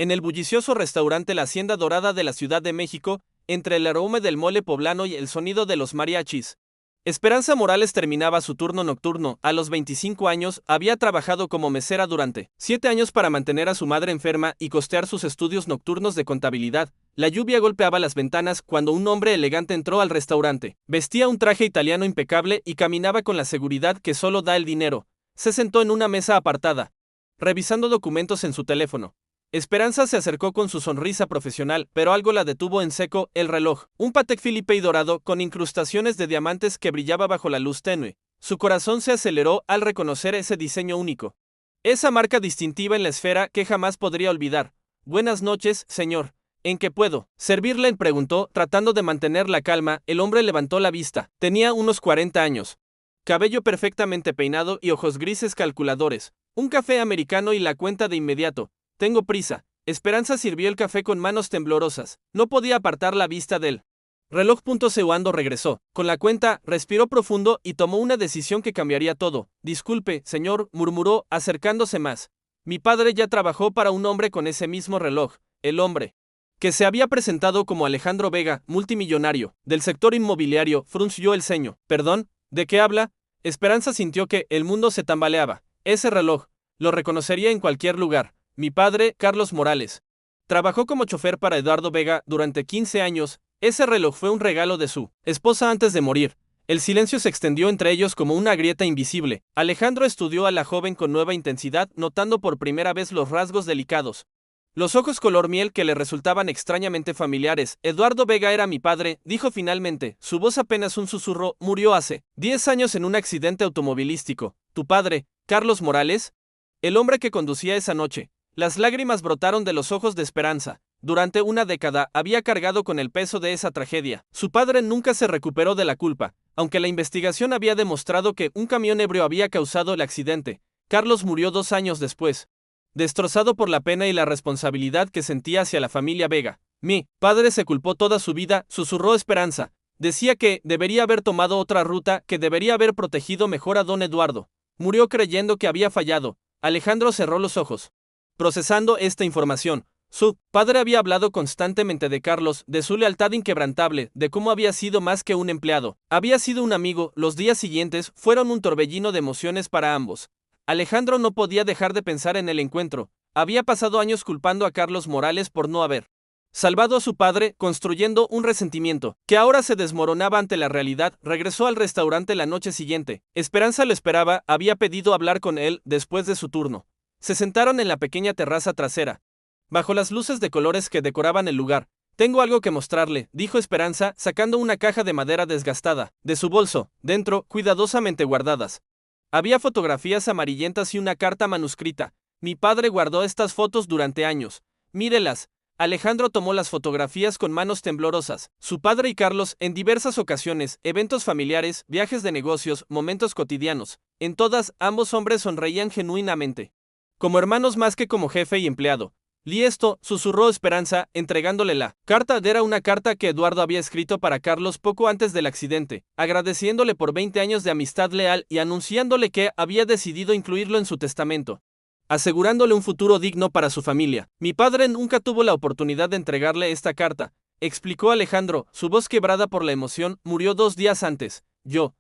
en el bullicioso restaurante La Hacienda Dorada de la Ciudad de México, entre el aroma del mole poblano y el sonido de los mariachis. Esperanza Morales terminaba su turno nocturno. A los 25 años, había trabajado como mesera durante 7 años para mantener a su madre enferma y costear sus estudios nocturnos de contabilidad. La lluvia golpeaba las ventanas cuando un hombre elegante entró al restaurante. Vestía un traje italiano impecable y caminaba con la seguridad que solo da el dinero. Se sentó en una mesa apartada, revisando documentos en su teléfono. Esperanza se acercó con su sonrisa profesional, pero algo la detuvo en seco: el reloj. Un Patek Philippe dorado con incrustaciones de diamantes que brillaba bajo la luz tenue. Su corazón se aceleró al reconocer ese diseño único. Esa marca distintiva en la esfera que jamás podría olvidar. Buenas noches, señor. ¿En qué puedo servirle?, preguntó, tratando de mantener la calma. El hombre levantó la vista. Tenía unos 40 años. Cabello perfectamente peinado y ojos grises calculadores. Un café americano y la cuenta de inmediato. Tengo prisa. Esperanza sirvió el café con manos temblorosas. No podía apartar la vista del reloj. Seuando regresó con la cuenta, respiró profundo y tomó una decisión que cambiaría todo. Disculpe, señor, murmuró, acercándose más. Mi padre ya trabajó para un hombre con ese mismo reloj. El hombre que se había presentado como Alejandro Vega, multimillonario, del sector inmobiliario, frunció el ceño. ¿Perdón? ¿De qué habla? Esperanza sintió que el mundo se tambaleaba. Ese reloj lo reconocería en cualquier lugar. Mi padre, Carlos Morales, trabajó como chofer para Eduardo Vega durante 15 años. Ese reloj fue un regalo de su esposa antes de morir. El silencio se extendió entre ellos como una grieta invisible. Alejandro estudió a la joven con nueva intensidad, notando por primera vez los rasgos delicados, los ojos color miel que le resultaban extrañamente familiares. Eduardo Vega era mi padre, dijo finalmente, su voz apenas un susurro. Murió hace 10 años en un accidente automovilístico. ¿Tu padre, Carlos Morales? El hombre que conducía esa noche. Las lágrimas brotaron de los ojos de Esperanza. Durante una década había cargado con el peso de esa tragedia. Su padre nunca se recuperó de la culpa, aunque la investigación había demostrado que un camión ebrio había causado el accidente. Carlos murió 2 años después, destrozado por la pena y la responsabilidad que sentía hacia la familia Vega. Mi padre se culpó toda su vida, susurró Esperanza. Decía que debería haber tomado otra ruta, que debería haber protegido mejor a don Eduardo. Murió creyendo que había fallado. Alejandro cerró los ojos, procesando esta información. Su padre había hablado constantemente de Carlos, de su lealtad inquebrantable, de cómo había sido más que un empleado. Había sido un amigo. Los días siguientes fueron un torbellino de emociones para ambos. Alejandro no podía dejar de pensar en el encuentro. Había pasado años culpando a Carlos Morales por no haber salvado a su padre, construyendo un resentimiento que ahora se desmoronaba ante la realidad. Regresó al restaurante la noche siguiente. Esperanza lo esperaba. Había pedido hablar con él después de su turno. Se sentaron en la pequeña terraza trasera, bajo las luces de colores que decoraban el lugar. Tengo algo que mostrarle, dijo Esperanza, sacando una caja de madera desgastada de su bolso. Dentro, cuidadosamente guardadas, había fotografías amarillentas y una carta manuscrita. Mi padre guardó estas fotos durante años. Mírelas. Alejandro tomó las fotografías con manos temblorosas. Su padre y Carlos, en diversas ocasiones, eventos familiares, viajes de negocios, momentos cotidianos. En todas, ambos hombres sonreían genuinamente, como hermanos más que como jefe y empleado. «Lee esto», susurró Esperanza, entregándole la carta. Era una carta que Eduardo había escrito para Carlos poco antes del accidente, agradeciéndole por 20 años de amistad leal y anunciándole que había decidido incluirlo en su testamento, asegurándole un futuro digno para su familia. Mi padre nunca tuvo la oportunidad de entregarle esta carta, explicó Alejandro, su voz quebrada por la emoción. Murió 2 días antes. Yo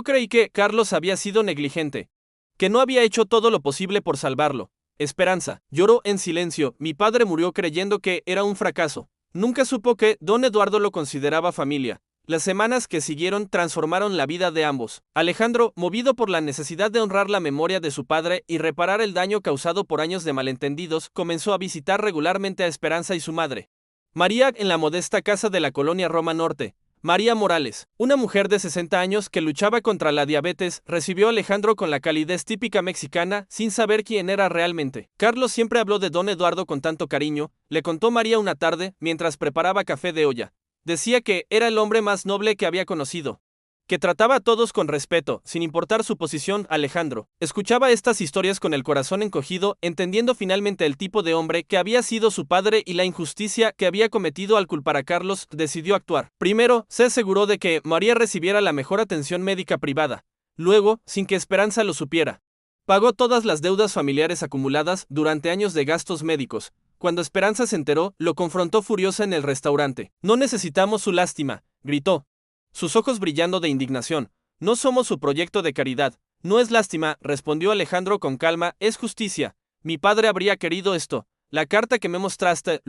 creí que Carlos había sido negligente, que no había hecho todo lo posible por salvarlo. Esperanza lloró en silencio. Mi padre murió creyendo que era un fracaso. Nunca supo que don Eduardo lo consideraba familia. Las semanas que siguieron transformaron la vida de ambos. Alejandro, movido por la necesidad de honrar la memoria de su padre y reparar el daño causado por años de malentendidos, comenzó a visitar regularmente a Esperanza y su madre, María, en la modesta casa de la colonia Roma Norte. María Morales, una mujer de 60 años que luchaba contra la diabetes, recibió a Alejandro con la calidez típica mexicana, sin saber quién era realmente. Carlos siempre habló de don Eduardo con tanto cariño, le contó María una tarde, mientras preparaba café de olla. Decía que era el hombre más noble que había conocido, que trataba a todos con respeto, sin importar su posición. Alejandro escuchaba estas historias con el corazón encogido, entendiendo finalmente el tipo de hombre que había sido su padre y la injusticia que había cometido al culpar a Carlos. Decidió actuar. Primero, se aseguró de que María recibiera la mejor atención médica privada. Luego, sin que Esperanza lo supiera, pagó todas las deudas familiares acumuladas durante años de gastos médicos. Cuando Esperanza se enteró, lo confrontó furiosa en el restaurante. No necesitamos su lástima, gritó, sus ojos brillando de indignación. No somos su proyecto de caridad. No es lástima, respondió Alejandro con calma, es justicia. Mi padre habría querido esto. La carta que me mostraste,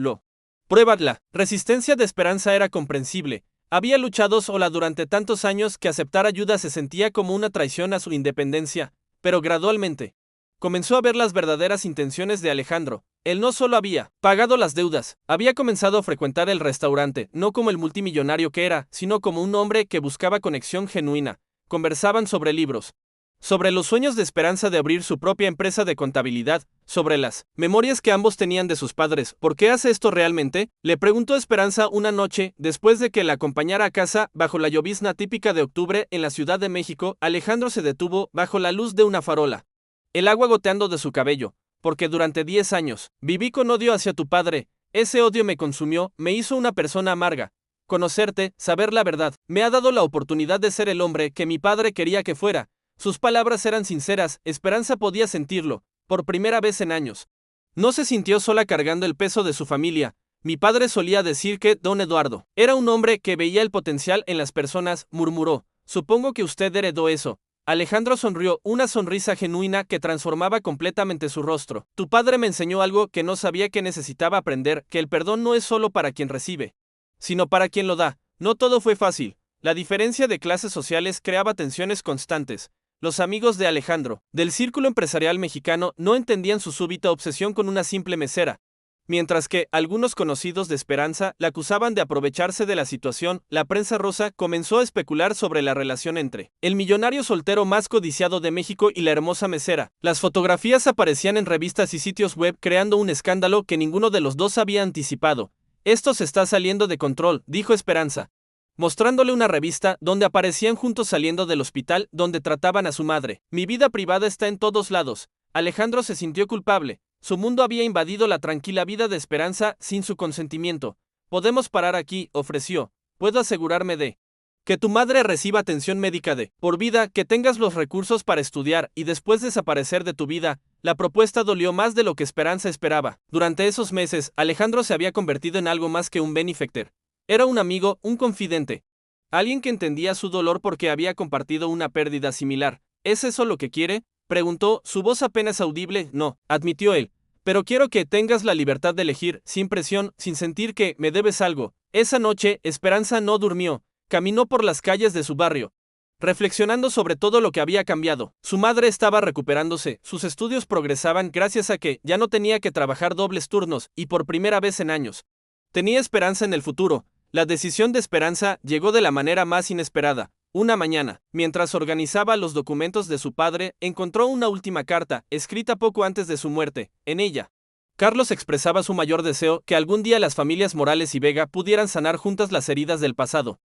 pruébala. Resistencia de Esperanza era comprensible. Había luchado sola durante tantos años que aceptar ayuda se sentía como una traición a su independencia, pero gradualmente comenzó a ver las verdaderas intenciones de Alejandro. Él no solo había pagado las deudas, había comenzado a frecuentar el restaurante, no como el multimillonario que era, sino como un hombre que buscaba conexión genuina. Conversaban sobre libros, sobre los sueños de Esperanza de abrir su propia empresa de contabilidad, sobre las memorias que ambos tenían de sus padres. ¿Por qué hace esto realmente?, le preguntó Esperanza una noche, después de que la acompañara a casa, bajo la llovizna típica de octubre en la Ciudad de México. Alejandro se detuvo, bajo la luz de una farola, el agua goteando de su cabello. Porque durante 10 años, viví con odio hacia tu padre. Ese odio me consumió, me hizo una persona amarga. Conocerte, saber la verdad, me ha dado la oportunidad de ser el hombre que mi padre quería que fuera. Sus palabras eran sinceras, Esperanza podía sentirlo, por primera vez en años. No se sintió sola cargando el peso de su familia. Mi padre solía decir que don Eduardo era un hombre que veía el potencial en las personas, murmuró. Supongo que usted heredó eso. Alejandro sonrió, una sonrisa genuina que transformaba completamente su rostro. Tu padre me enseñó algo que no sabía que necesitaba aprender, que el perdón no es solo para quien recibe, sino para quien lo da. No todo fue fácil. La diferencia de clases sociales creaba tensiones constantes. Los amigos de Alejandro, del círculo empresarial mexicano, no entendían su súbita obsesión con una simple mesera, mientras que algunos conocidos de Esperanza la acusaban de aprovecharse de la situación. La prensa rosa comenzó a especular sobre la relación entre el millonario soltero más codiciado de México y la hermosa mesera. Las fotografías aparecían en revistas y sitios web creando un escándalo que ninguno de los dos había anticipado. Esto se está saliendo de control, dijo Esperanza, mostrándole una revista donde aparecían juntos saliendo del hospital donde trataban a su madre. Mi vida privada está en todos lados. Alejandro se sintió culpable. Su mundo había invadido la tranquila vida de Esperanza sin su consentimiento. Podemos parar aquí, ofreció. Puedo asegurarme de que tu madre reciba atención médica de por vida, que tengas los recursos para estudiar y después desaparecer de tu vida. La propuesta dolió más de lo que Esperanza esperaba. Durante esos meses, Alejandro se había convertido en algo más que un benefactor. Era un amigo, un confidente. Alguien que entendía su dolor porque había compartido una pérdida similar. ¿Es eso lo que quiere?, preguntó, su voz apenas audible. No, admitió él. Pero quiero que tengas la libertad de elegir, sin presión, sin sentir que me debes algo. Esa noche, Esperanza no durmió. Caminó por las calles de su barrio, reflexionando sobre todo lo que había cambiado. Su madre estaba recuperándose, sus estudios progresaban gracias a que ya no tenía que trabajar dobles turnos, y por primera vez en años tenía esperanza en el futuro. La decisión de Esperanza llegó de la manera más inesperada. Una mañana, mientras organizaba los documentos de su padre, encontró una última carta, escrita poco antes de su muerte. En ella, Carlos expresaba su mayor deseo, que algún día las familias Morales y Vega pudieran sanar juntas las heridas del pasado.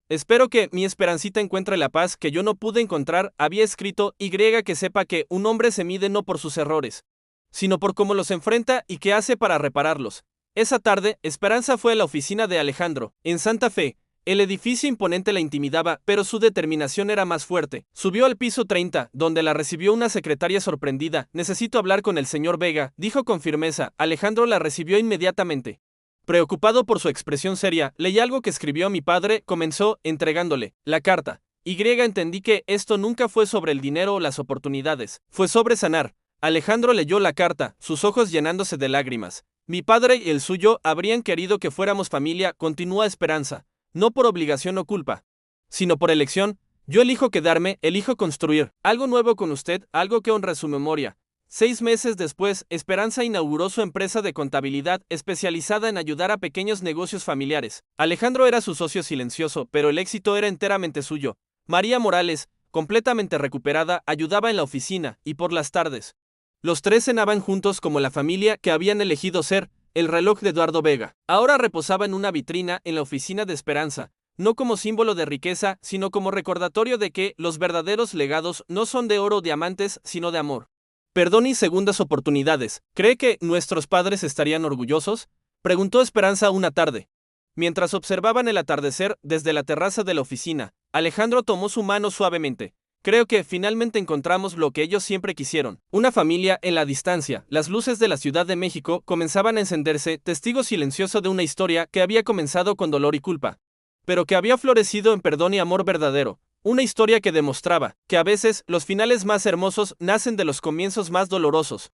Espero que mi Esperancita encuentre la paz que yo no pude encontrar, había escrito, que sepa que un hombre se mide no por sus errores, sino por cómo los enfrenta y qué hace para repararlos. Esa tarde, Esperanza fue a la oficina de Alejandro, en Santa Fe. El edificio imponente la intimidaba, pero su determinación era más fuerte. Subió al piso 30, donde la recibió una secretaria sorprendida. Necesito hablar con el señor Vega, dijo con firmeza. Alejandro la recibió inmediatamente. Preocupado por su expresión seria, leí algo que escribió mi padre, comenzó, entregándole la carta. Entendí que esto nunca fue sobre el dinero o las oportunidades, fue sobre sanar. Alejandro leyó la carta, sus ojos llenándose de lágrimas. Mi padre y el suyo habrían querido que fuéramos familia, continuó Esperanza. No por obligación o culpa, sino por elección. Yo elijo quedarme, elijo construir algo nuevo con usted, algo que honre su memoria. 6 meses después, Esperanza inauguró su empresa de contabilidad especializada en ayudar a pequeños negocios familiares. Alejandro era su socio silencioso, pero el éxito era enteramente suyo. María Morales, completamente recuperada, ayudaba en la oficina, y por las tardes los tres cenaban juntos como la familia que habían elegido ser. El reloj de Eduardo Vega ahora reposaba en una vitrina en la oficina de Esperanza, no como símbolo de riqueza, sino como recordatorio de que los verdaderos legados no son de oro o diamantes, sino de amor, perdón y segundas oportunidades. ¿Cree que nuestros padres estarían orgullosos?, preguntó Esperanza una tarde. Mientras observaban el atardecer desde la terraza de la oficina, Alejandro tomó su mano suavemente. Creo que finalmente encontramos lo que ellos siempre quisieron. Una familia en la distancia. Las luces de la Ciudad de México comenzaban a encenderse, testigo silencioso de una historia que había comenzado con dolor y culpa, pero que había florecido en perdón y amor verdadero. Una historia que demostraba que a veces los finales más hermosos nacen de los comienzos más dolorosos.